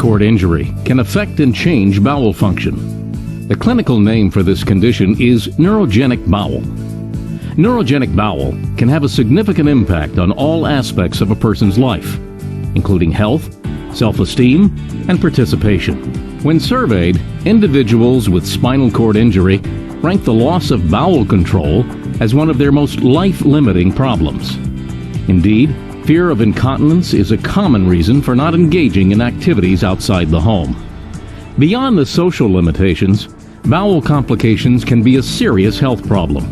cord injury can affect and change bowel function. The clinical name for this condition is neurogenic bowel. Neurogenic bowel can have a significant impact on all aspects of a person's life, including health, self-esteem, and participation. When surveyed, individuals with spinal cord injury rank the loss of bowel control as one of their most life-limiting problems. Indeed, fear of incontinence is a common reason for not engaging in activities outside the home. Beyond the social limitations, bowel complications can be a serious health problem.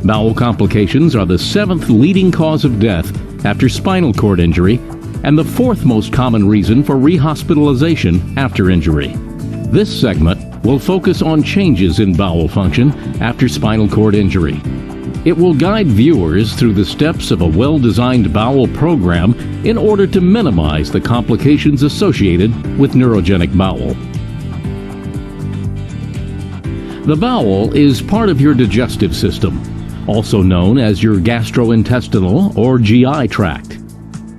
Bowel complications are the 7th leading cause of death after spinal cord injury and the 4th most common reason for rehospitalization after injury. This segment will focus on changes in bowel function after spinal cord injury. It will guide viewers through the steps of a well-designed bowel program in order to minimize the complications associated with neurogenic bowel. The bowel is part of your digestive system, also known as your gastrointestinal or GI tract.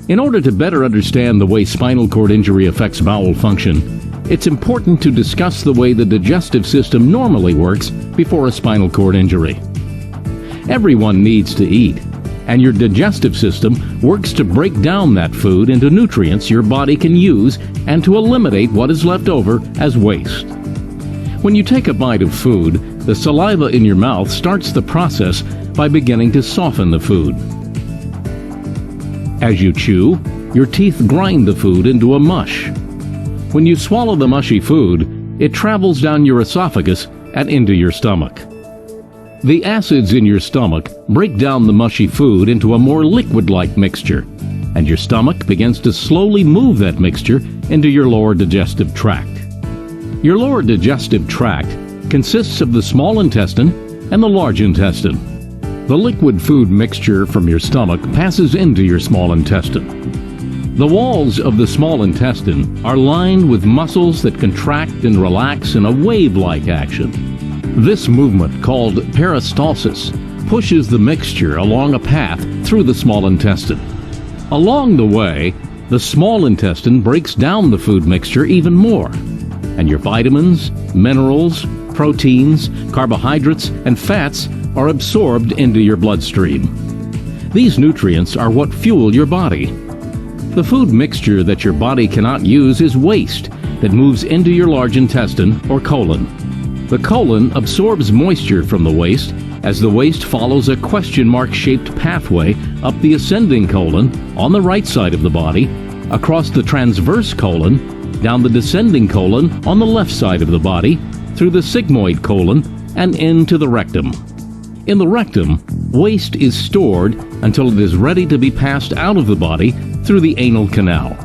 In order to better understand the way spinal cord injury affects bowel function, it's important to discuss the way the digestive system normally works before a spinal cord injury. Everyone needs to eat, and your digestive system works to break down that food into nutrients your body can use and to eliminate what is left over as waste. When you take a bite of food, the saliva in your mouth starts the process by beginning to soften the food. As you chew, your teeth grind the food into a mush. When you swallow the mushy food, it travels down your esophagus and into your stomach. The acids in your stomach break down the mushy food into a more liquid-like mixture, and your stomach begins to slowly move that mixture into your lower digestive tract. Your lower digestive tract consists of the small intestine and the large intestine. The liquid food mixture from your stomach passes into your small intestine. The walls of the small intestine are lined with muscles that contract and relax in a wave-like action. This movement, called peristalsis, pushes the mixture along a path through the small intestine. Along the way, the small intestine breaks down the food mixture even more, and your vitamins, minerals, proteins, carbohydrates, and fats are absorbed into your bloodstream. These nutrients are what fuel your body. The food mixture that your body cannot use is waste that moves into your large intestine or colon. The colon absorbs moisture from the waste as the waste follows a question mark-shaped pathway up the ascending colon on the right side of the body, across the transverse colon, down the descending colon on the left side of the body, through the sigmoid colon, and into the rectum. In the rectum, waste is stored until it is ready to be passed out of the body through the anal canal.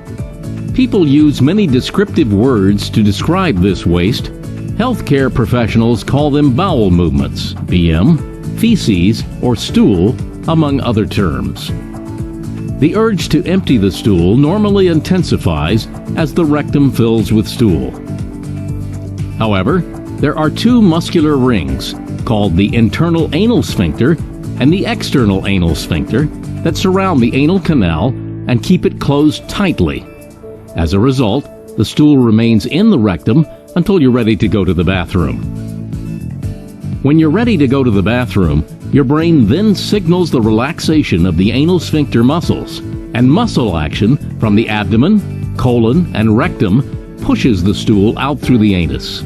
People use many descriptive words to describe this waste. Healthcare professionals call them bowel movements, BM, feces, or stool, among other terms. The urge to empty the stool normally intensifies as the rectum fills with stool. However, there are 2 muscular rings, called the internal anal sphincter and the external anal sphincter, that surround the anal canal and keep it closed tightly. As a result, the stool remains in the rectum until you're ready to go to the bathroom. When you're ready to go to the bathroom, your brain then signals the relaxation of the anal sphincter muscles, and muscle action from the abdomen, colon, and rectum pushes the stool out through the anus.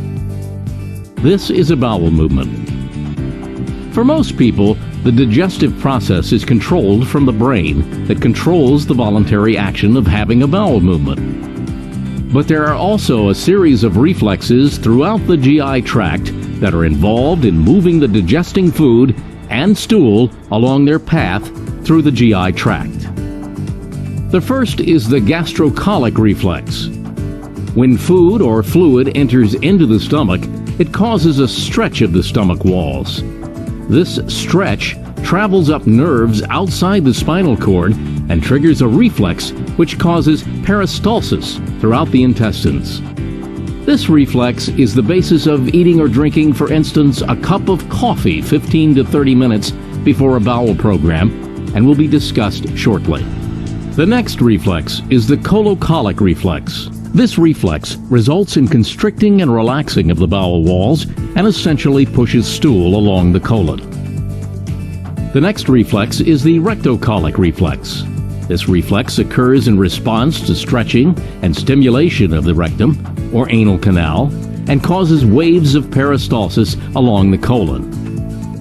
This is a bowel movement. For most people, the digestive process is controlled from the brain that controls the voluntary action of having a bowel movement. But there are also a series of reflexes throughout the GI tract that are involved in moving the digesting food and stool along their path through the GI tract. The first is the gastrocolic reflex. When food or fluid enters into the stomach, it causes a stretch of the stomach walls. This stretch travels up nerves outside the spinal cord and triggers a reflex which causes peristalsis throughout the intestines. This reflex is the basis of eating or drinking, for instance, a cup of coffee 15 to 30 minutes before a bowel program, and will be discussed shortly. The next reflex is the colocolic reflex. This reflex results in constricting and relaxing of the bowel walls and essentially pushes stool along the colon. The next reflex is the rectocolic reflex. This reflex occurs in response to stretching and stimulation of the rectum or anal canal and causes waves of peristalsis along the colon.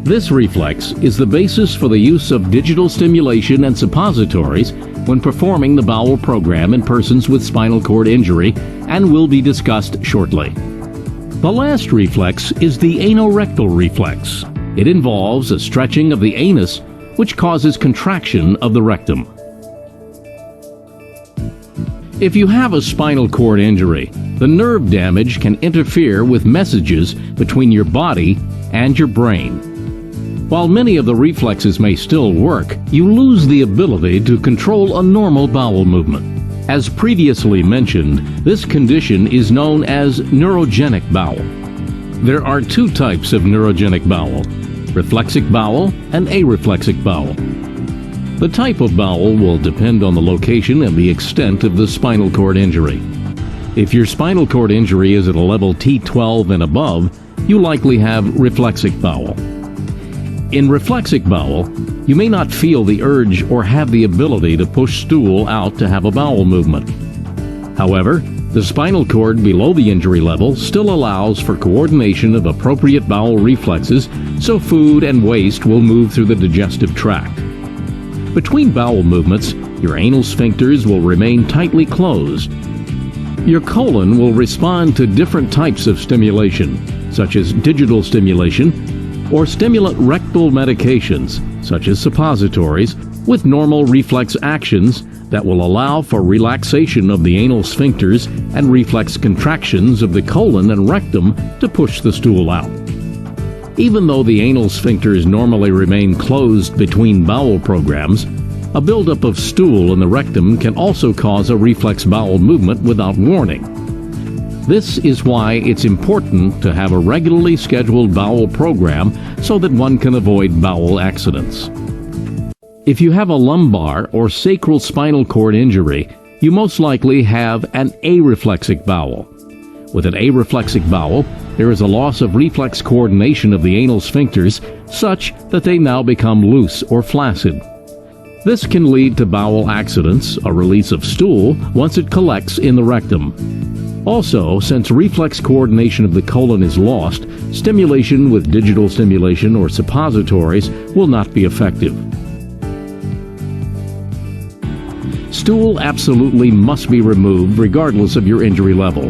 This reflex is the basis for the use of digital stimulation and suppositories when performing the bowel program in persons with spinal cord injury and will be discussed shortly. The last reflex is the anorectal reflex. It involves a stretching of the anus which causes contraction of the rectum. If you have a spinal cord injury, the nerve damage can interfere with messages between your body and your brain. While many of the reflexes may still work, you lose the ability to control a normal bowel movement. As previously mentioned, this condition is known as neurogenic bowel. There are two types of neurogenic bowel: reflexic bowel and areflexic bowel. The type of bowel will depend on the location and the extent of the spinal cord injury. If your spinal cord injury is at a level T12 and above, you likely have reflexic bowel. In reflexic bowel, you may not feel the urge or have the ability to push stool out to have a bowel movement. However, the spinal cord below the injury level still allows for coordination of appropriate bowel reflexes so food and waste will move through the digestive tract. Between bowel movements, your anal sphincters will remain tightly closed. Your colon will respond to different types of stimulation, such as digital stimulation, or stimulant rectal medications, such as suppositories, with normal reflex actions that will allow for relaxation of the anal sphincters and reflex contractions of the colon and rectum to push the stool out. Even though the anal sphincters normally remain closed between bowel programs, a buildup of stool in the rectum can also cause a reflex bowel movement without warning. This is why it's important to have a regularly scheduled bowel program so that one can avoid bowel accidents. If you have a lumbar or sacral spinal cord injury, you most likely have an areflexic bowel. With an areflexic bowel, there is a loss of reflex coordination of the anal sphincters such that they now become loose or flaccid. This can lead to bowel accidents, a release of stool once it collects in the rectum. Also, since reflex coordination of the colon is lost, stimulation with digital stimulation or suppositories will not be effective. Stool absolutely must be removed regardless of your injury level.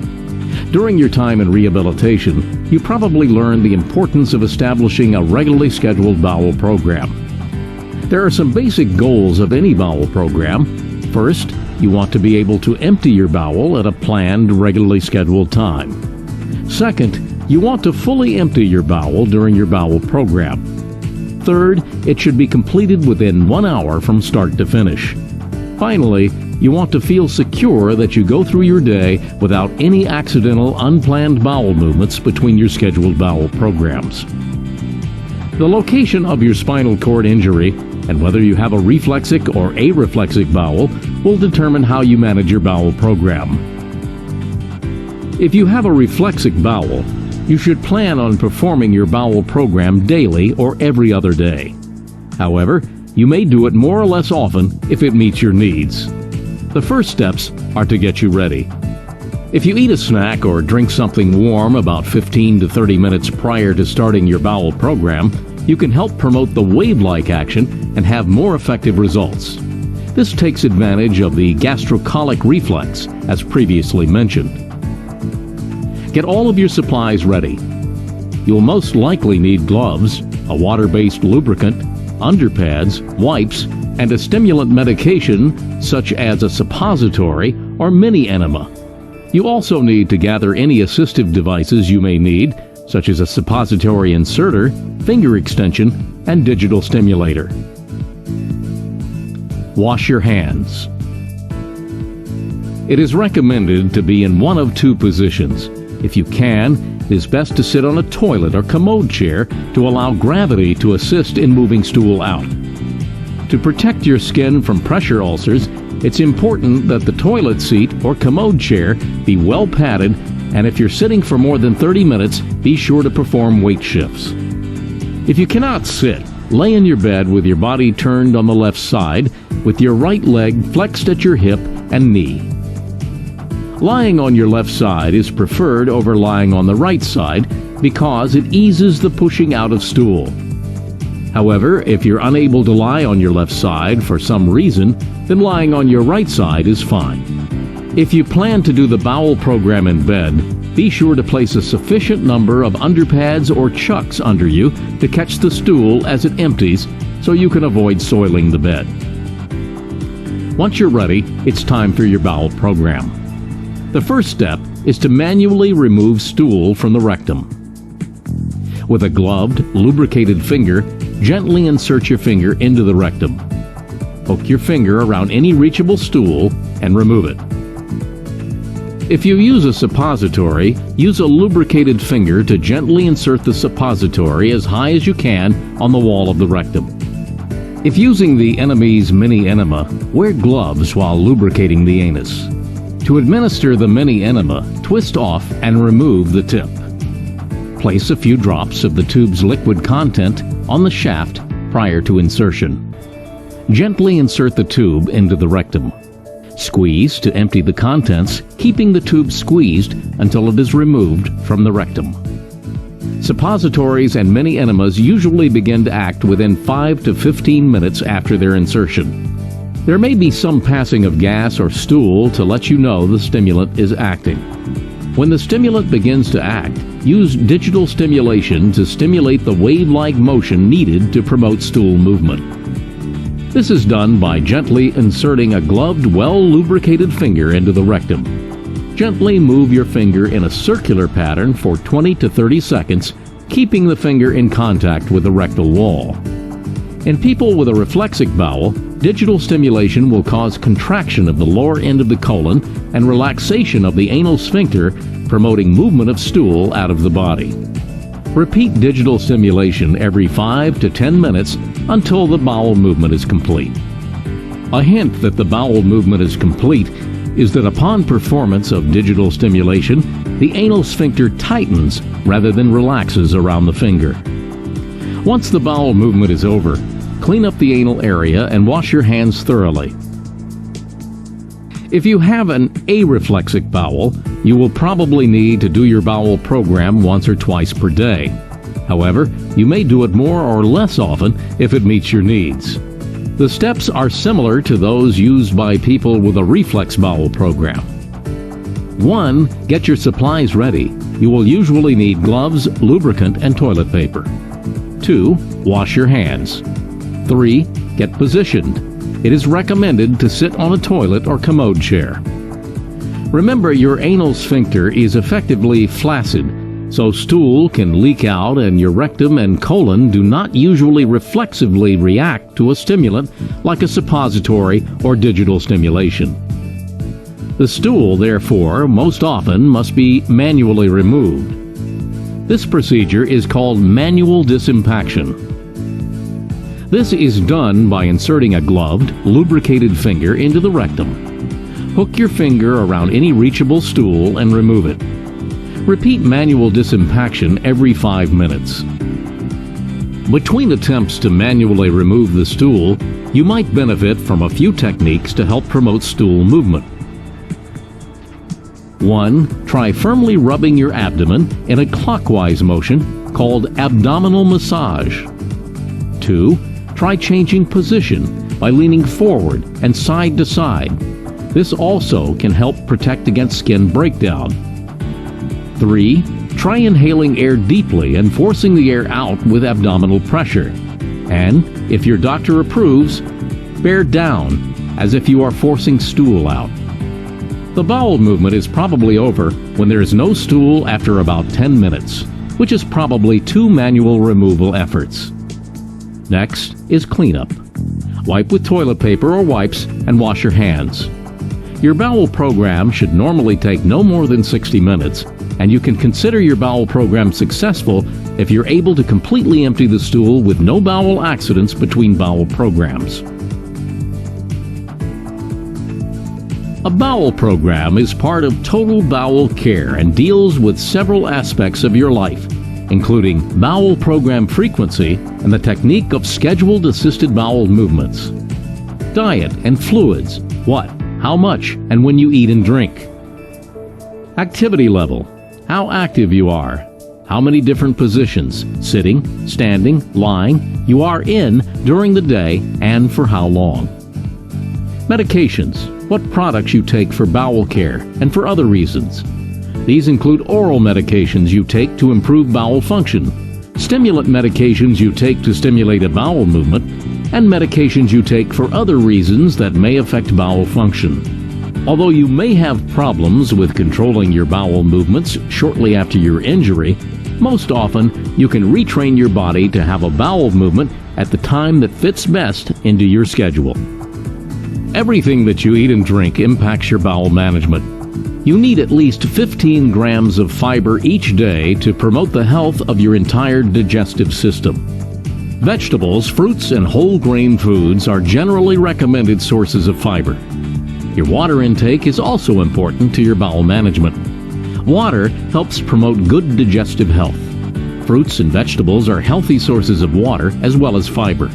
During your time in rehabilitation, you probably learned the importance of establishing a regularly scheduled bowel program. There are some basic goals of any bowel program. First, you want to be able to empty your bowel at a planned, regularly scheduled time. Second, you want to fully empty your bowel during your bowel program. Third, it should be completed within 1 hour from start to finish. Finally, you want to feel secure that you go through your day without any accidental, unplanned bowel movements between your scheduled bowel programs. The location of your spinal cord injury and whether you have a reflexic or areflexic bowel will determine how you manage your bowel program. If you have a reflexic bowel, you should plan on performing your bowel program daily or every other day. However, you may do it more or less often if it meets your needs. The first steps are to get you ready. If you eat a snack or drink something warm about 15 to 30 minutes prior to starting your bowel program, you can help promote the wave-like action and have more effective results. This takes advantage of the gastrocolic reflex, as previously mentioned. Get all of your supplies ready. You'll most likely need gloves, a water-based lubricant, underpads, wipes, and a stimulant medication such as a suppository or mini enema. You also need to gather any assistive devices you may need, such as a suppository inserter, finger extension, and digital stimulator. Wash your hands. It is recommended to be in one of two positions. If you can, it is best to sit on a toilet or commode chair to allow gravity to assist in moving stool out. To protect your skin from pressure ulcers, It's important that the toilet seat or commode chair be well padded, and if you're sitting for more than 30 minutes, be sure to perform weight shifts. If you cannot sit, lay in your bed with your body turned on the left side, with your right leg flexed at your hip and knee. Lying on your left side is preferred over lying on the right side because it eases the pushing out of stool. However, if you're unable to lie on your left side for some reason, then lying on your right side is fine. If you plan to do the bowel program in bed, be sure to place a sufficient number of underpads or chucks under you to catch the stool as it empties so you can avoid soiling the bed. Once you're ready, it's time for your bowel program. The first step is to manually remove stool from the rectum. With a gloved, lubricated finger, gently insert your finger into the rectum. Hook your finger around any reachable stool and remove it. If you use a suppository, use a lubricated finger to gently insert the suppository as high as you can on the wall of the rectum. If using the enemy's mini enema, wear gloves while lubricating the anus. To administer the mini enema, twist off and remove the tip. Place a few drops of the tube's liquid content on the shaft prior to insertion. Gently insert the tube into the rectum. Squeeze to empty the contents, keeping the tube squeezed until it is removed from the rectum. Suppositories and mini enemas usually begin to act within 5 to 15 minutes after their insertion. There may be some passing of gas or stool to let you know the stimulant is acting. When the stimulant begins to act, use digital stimulation to stimulate the wave-like motion needed to promote stool movement. This is done by gently inserting a gloved, well-lubricated finger into the rectum. Gently move your finger in a circular pattern for 20 to 30 seconds, keeping the finger in contact with the rectal wall. In people with a reflexic bowel, digital stimulation will cause contraction of the lower end of the colon and relaxation of the anal sphincter, promoting movement of stool out of the body. Repeat digital stimulation every 5 to 10 minutes until the bowel movement is complete. A hint that the bowel movement is complete is that upon performance of digital stimulation, the anal sphincter tightens rather than relaxes around the finger. Once the bowel movement is over, clean up the anal area and wash your hands thoroughly. If you have an areflexic bowel, you will probably need to do your bowel program once or twice per day. However, you may do it more or less often if it meets your needs. The steps are similar to those used by people with a reflex bowel program. 1. Get your supplies ready. You will usually need gloves, lubricant, and toilet paper. 2. Wash your hands. 3. Get positioned. It is recommended to sit on a toilet or commode chair. Remember, your anal sphincter is effectively flaccid, so stool can leak out, and your rectum and colon do not usually reflexively react to a stimulant like a suppository or digital stimulation. The stool, therefore, most often must be manually removed. This procedure is called manual disimpaction. This is done by inserting a gloved, lubricated finger into the rectum. Hook your finger around any reachable stool and remove it. Repeat manual disimpaction every 5 minutes. Between attempts to manually remove the stool, you might benefit from a few techniques to help promote stool movement. 1. Try firmly rubbing your abdomen in a clockwise motion called abdominal massage. 2. Try changing position by leaning forward and side to side. This also can help protect against skin breakdown. 3. Try inhaling air deeply and forcing the air out with abdominal pressure. And, if your doctor approves, bear down as if you are forcing stool out. The bowel movement is probably over when there is no stool after about 10 minutes, which is probably 2 manual removal efforts. Next is cleanup. Wipe with toilet paper or wipes and wash your hands. Your bowel program should normally take no more than 60 minutes, and you can consider your bowel program successful if you're able to completely empty the stool with no bowel accidents between bowel programs. A bowel program is part of total bowel care and deals with several aspects of your life, including bowel program frequency and the technique of scheduled assisted bowel movements. Diet and fluids, what, how much, and when you eat and drink. Activity level, how active you are, how many different positions, sitting, standing, lying, you are in during the day and for how long. Medications, what products you take for bowel care and for other reasons. These include oral medications you take to improve bowel function, stimulant medications you take to stimulate a bowel movement, and medications you take for other reasons that may affect bowel function. Although you may have problems with controlling your bowel movements shortly after your injury, most often you can retrain your body to have a bowel movement at the time that fits best into your schedule. Everything that you eat and drink impacts your bowel management. You need at least 15 grams of fiber each day to promote the health of your entire digestive system. Vegetables, fruits, and whole grain foods are generally recommended sources of fiber. Your water intake is also important to your bowel management. Water helps promote good digestive health. Fruits and vegetables are healthy sources of water as well as fiber.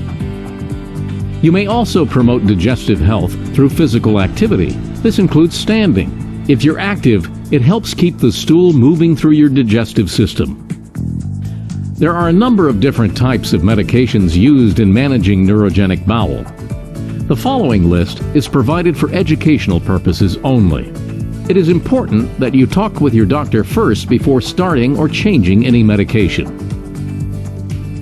You may also promote digestive health through physical activity. This includes standing. If you're active, it helps keep the stool moving through your digestive system. There are a number of different types of medications used in managing neurogenic bowel. The following list is provided for educational purposes only. It is important that you talk with your doctor first before starting or changing any medication.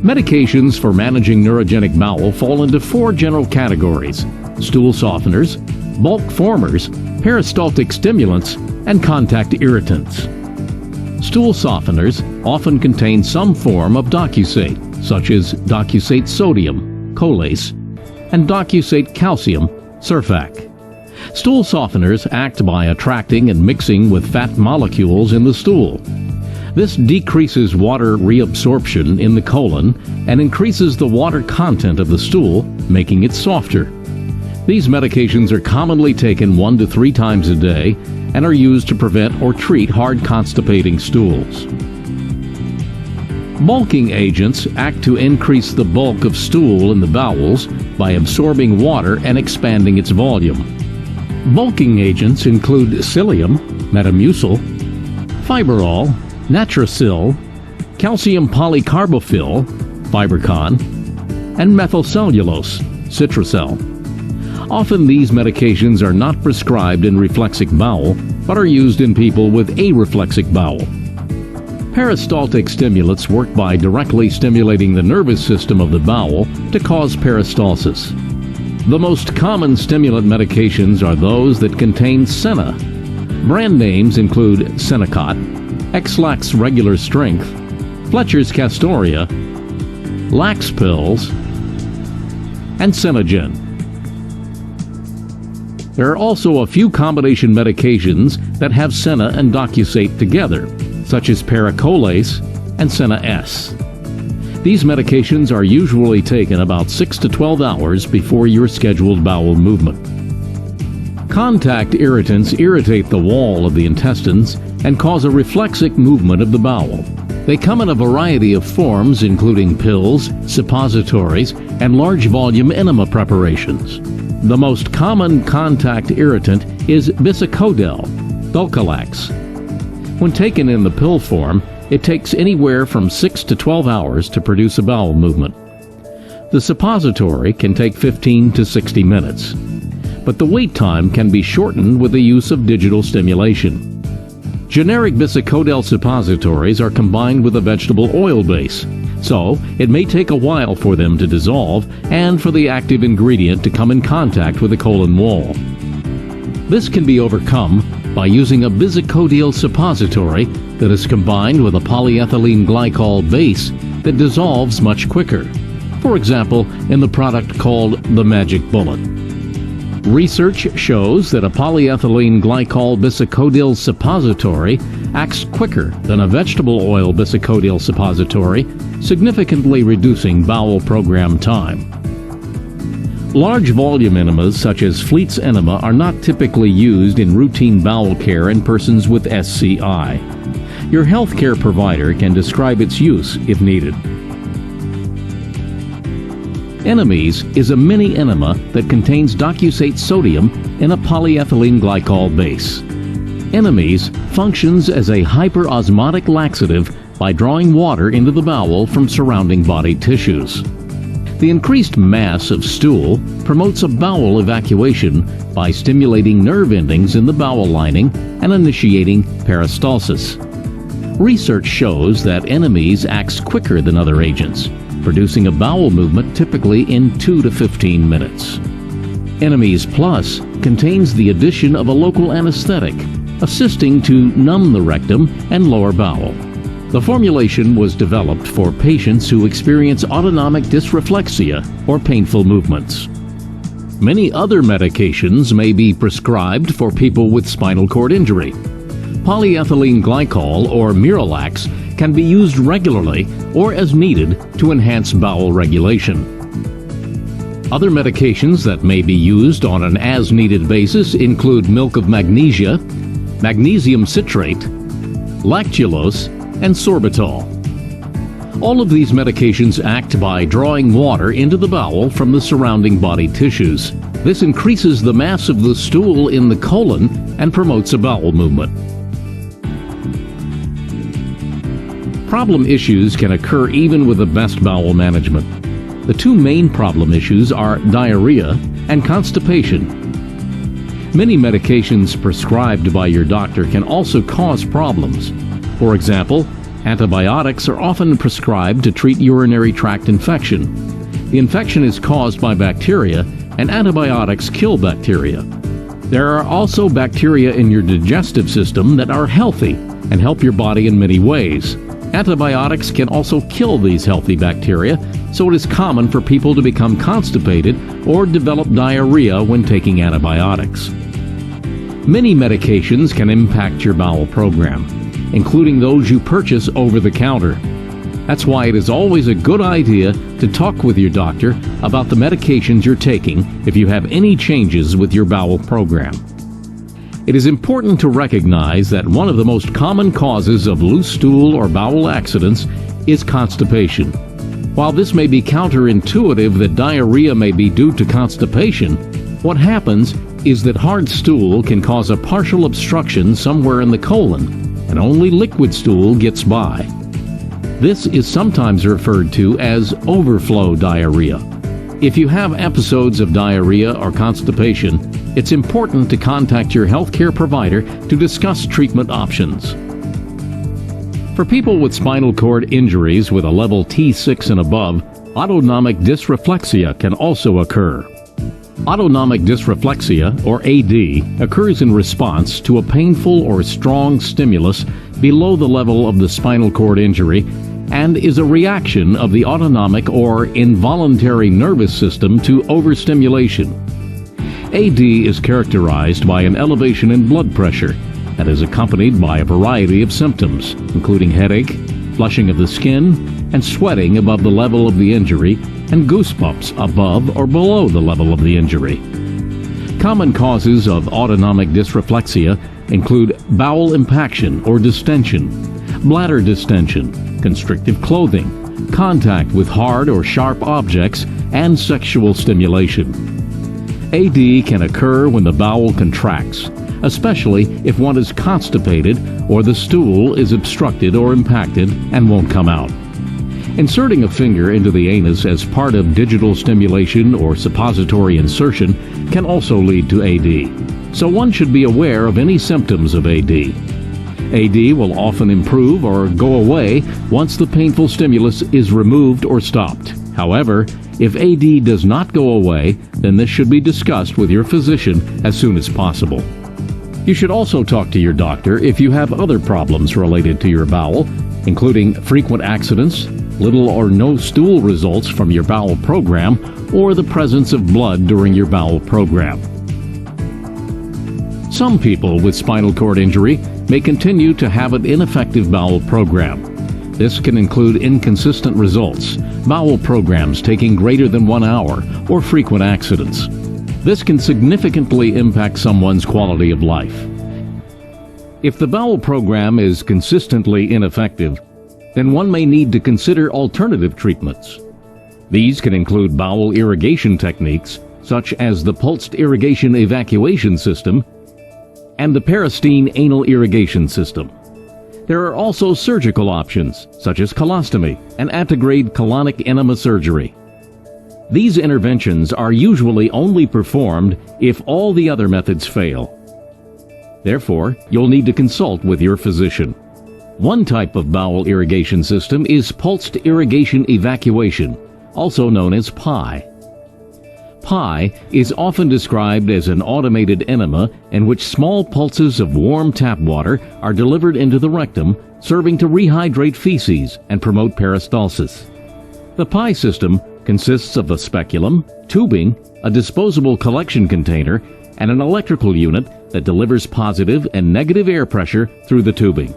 Medications for managing neurogenic bowel fall into 4 general categories: stool softeners, bulk formers, peristaltic stimulants, and contact irritants. Stool softeners often contain some form of docusate, such as docusate sodium, cholase, and docusate calcium, surfac. Stool softeners act by attracting and mixing with fat molecules in the stool. This decreases water reabsorption in the colon and increases the water content of the stool, making it softer. These medications are commonly taken 1 to 3 times a day and are used to prevent or treat hard constipating stools. Bulking agents act to increase the bulk of stool in the bowels by absorbing water and expanding its volume. Bulking agents include psyllium, metamucil, fiberol, Natracil, calcium polycarbophil, Fibercon, and methylcellulose, Citracel. Often these medications are not prescribed in reflexic bowel, but are used in people with areflexic bowel. Peristaltic stimulants work by directly stimulating the nervous system of the bowel to cause peristalsis. The most common stimulant medications are those that contain Senna. Brand names include Senokot, X-Lax Regular Strength, Fletcher's Castoria, Lax Pills, and Senogen. There are also a few combination medications that have Senna and docusate together, such as Paracolase and Senna-S. These medications are usually taken about 6 to 12 hours before your scheduled bowel movement. Contact irritants irritate the wall of the intestines and cause a reflexic movement of the bowel. They come in a variety of forms, including pills, suppositories, and large volume enema preparations. The most common contact irritant is Bisacodel, Dulcolax. When taken in the pill form, it takes anywhere from 6 to 12 hours to produce a bowel movement. The suppository can take 15 to 60 minutes, but the wait time can be shortened with the use of digital stimulation. Generic Bisacodel suppositories are combined with a vegetable oil base, so it may take a while for them to dissolve and for the active ingredient to come in contact with the colon wall. This can be overcome by using a Bisacodel suppository that is combined with a polyethylene glycol base that dissolves much quicker, for example in the product called the Magic Bullet. Research shows that a polyethylene glycol Bisacodel suppository acts quicker than a vegetable oil Bisacodel suppository, significantly reducing bowel program time. Large volume enemas such as Fleet's enema are not typically used in routine bowel care in persons with SCI. Your healthcare provider can describe its use if needed. Enemies is a mini enema that contains docusate sodium in a polyethylene glycol base. Enemies functions as a hyperosmotic laxative by drawing water into the bowel from surrounding body tissues. The increased mass of stool promotes a bowel evacuation by stimulating nerve endings in the bowel lining and initiating peristalsis. Research shows that enemies acts quicker than other agents, producing a bowel movement typically in 2 to 15 minutes. Enemies Plus contains the addition of a local anesthetic, assisting to numb the rectum and lower bowel. The formulation was developed for patients who experience autonomic dysreflexia or painful movements. Many other medications may be prescribed for people with spinal cord injury. Polyethylene glycol or Miralax can be used regularly or as needed to enhance bowel regulation. Other medications that may be used on an as-needed basis include milk of magnesia, magnesium citrate, lactulose, and sorbitol. All of these medications act by drawing water into the bowel from the surrounding body tissues. This increases the mass of the stool in the colon and promotes a bowel movement. Problem issues can occur even with the best bowel management. The two main problem issues are diarrhea and constipation. Many medications prescribed by your doctor can also cause problems. For example, antibiotics are often prescribed to treat urinary tract infection. The infection is caused by bacteria, and antibiotics kill bacteria. There are also bacteria in your digestive system that are healthy and help your body in many ways. Antibiotics can also kill these healthy bacteria, so it is common for people to become constipated or develop diarrhea when taking antibiotics. Many medications can impact your bowel program, including those you purchase over the counter. That's why it is always a good idea to talk with your doctor about the medications you're taking if you have any changes with your bowel program. It is important to recognize that one of the most common causes of loose stool or bowel accidents is constipation. While this may be counterintuitive that diarrhea may be due to constipation, what happens is that hard stool can cause a partial obstruction somewhere in the colon, and only liquid stool gets by. This is sometimes referred to as overflow diarrhea. If you have episodes of diarrhea or constipation, it's important to contact your healthcare provider to discuss treatment options. For people with spinal cord injuries with a level T6 and above, autonomic dysreflexia can also occur. Autonomic dysreflexia, or AD, occurs in response to a painful or strong stimulus below the level of the spinal cord injury and is a reaction of the autonomic or involuntary nervous system to overstimulation. AD is characterized by an elevation in blood pressure that is accompanied by a variety of symptoms, including headache, flushing of the skin, and sweating above the level of the injury, and goosebumps above or below the level of the injury. Common causes of autonomic dysreflexia include bowel impaction or distension, bladder distension, constrictive clothing, contact with hard or sharp objects, and sexual stimulation. AD can occur when the bowel contracts, especially if one is constipated or the stool is obstructed or impacted and won't come out. Inserting a finger into the anus as part of digital stimulation or suppository insertion can also lead to AD, so one should be aware of any symptoms of AD. AD will often improve or go away once the painful stimulus is removed or stopped. However, if AD does not go away, then this should be discussed with your physician as soon as possible. You should also talk to your doctor if you have other problems related to your bowel, including frequent accidents, little or no stool results from your bowel program, or the presence of blood during your bowel program. Some people with spinal cord injury may continue to have an ineffective bowel program. This can include inconsistent results, bowel programs taking greater than 1 hour, or frequent accidents. This can significantly impact someone's quality of life. If the bowel program is consistently ineffective, then one may need to consider alternative treatments. These can include bowel irrigation techniques, such as the pulsed irrigation evacuation system and the Peristine anal irrigation system. There are also surgical options, such as colostomy and antegrade colonic enema surgery. These interventions are usually only performed if all the other methods fail. Therefore, you'll need to consult with your physician. One type of bowel irrigation system is pulsed irrigation evacuation, also known as PI. PI is often described as an automated enema in which small pulses of warm tap water are delivered into the rectum, serving to rehydrate feces and promote peristalsis. The PI system consists of a speculum, tubing, a disposable collection container, and an electrical unit that delivers positive and negative air pressure through the tubing.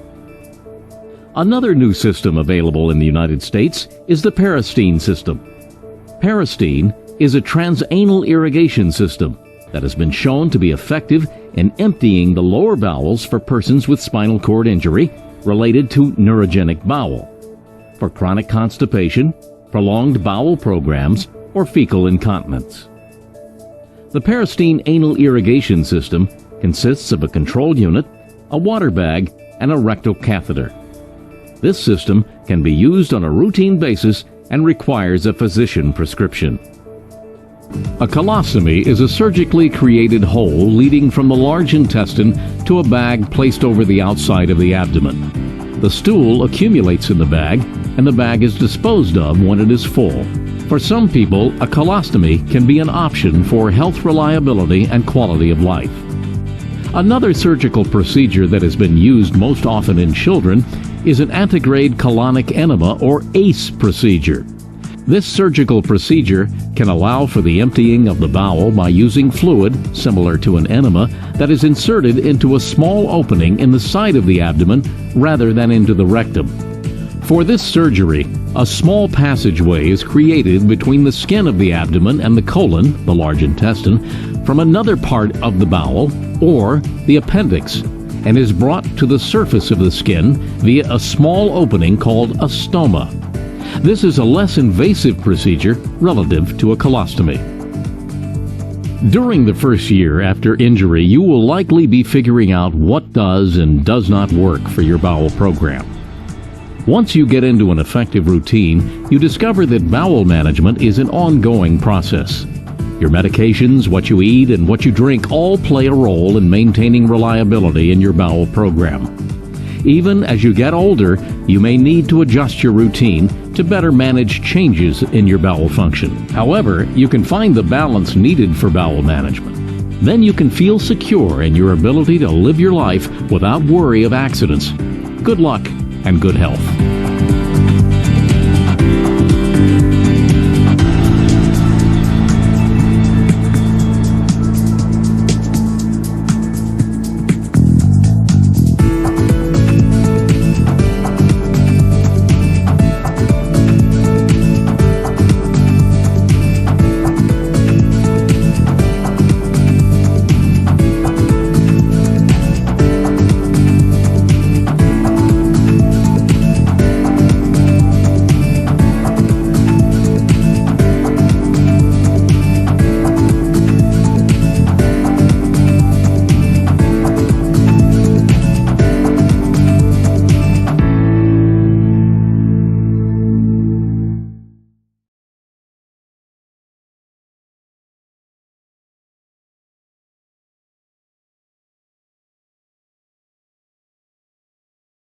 Another new system available in the United States is the Peristine system. Peristine is a transanal irrigation system that has been shown to be effective in emptying the lower bowels for persons with spinal cord injury related to neurogenic bowel, for chronic constipation, prolonged bowel programs, or fecal incontinence. The Peristine anal irrigation system consists of a control unit, a water bag, and a rectal catheter. This system can be used on a routine basis and requires a physician prescription. A colostomy is a surgically created hole leading from the large intestine to a bag placed over the outside of the abdomen. The stool accumulates in the bag, and the bag is disposed of when it is full. For some people, a colostomy can be an option for health reliability and quality of life. Another surgical procedure that has been used most often in children is an antegrade colonic enema, or ACE procedure. This surgical procedure can allow for the emptying of the bowel by using fluid, similar to an enema, that is inserted into a small opening in the side of the abdomen rather than into the rectum. For this surgery, a small passageway is created between the skin of the abdomen and the colon, the large intestine, from another part of the bowel, or the appendix, and is brought to the surface of the skin via a small opening called a stoma. This is a less invasive procedure relative to a colostomy. During the first year after injury, you will likely be figuring out what does and does not work for your bowel program. Once you get into an effective routine, you discover that bowel management is an ongoing process. Your medications, what you eat, and what you drink all play a role in maintaining reliability in your bowel program. Even as you get older, you may need to adjust your routine to better manage changes in your bowel function. However, you can find the balance needed for bowel management. Then you can feel secure in your ability to live your life without worry of accidents. Good luck and good health.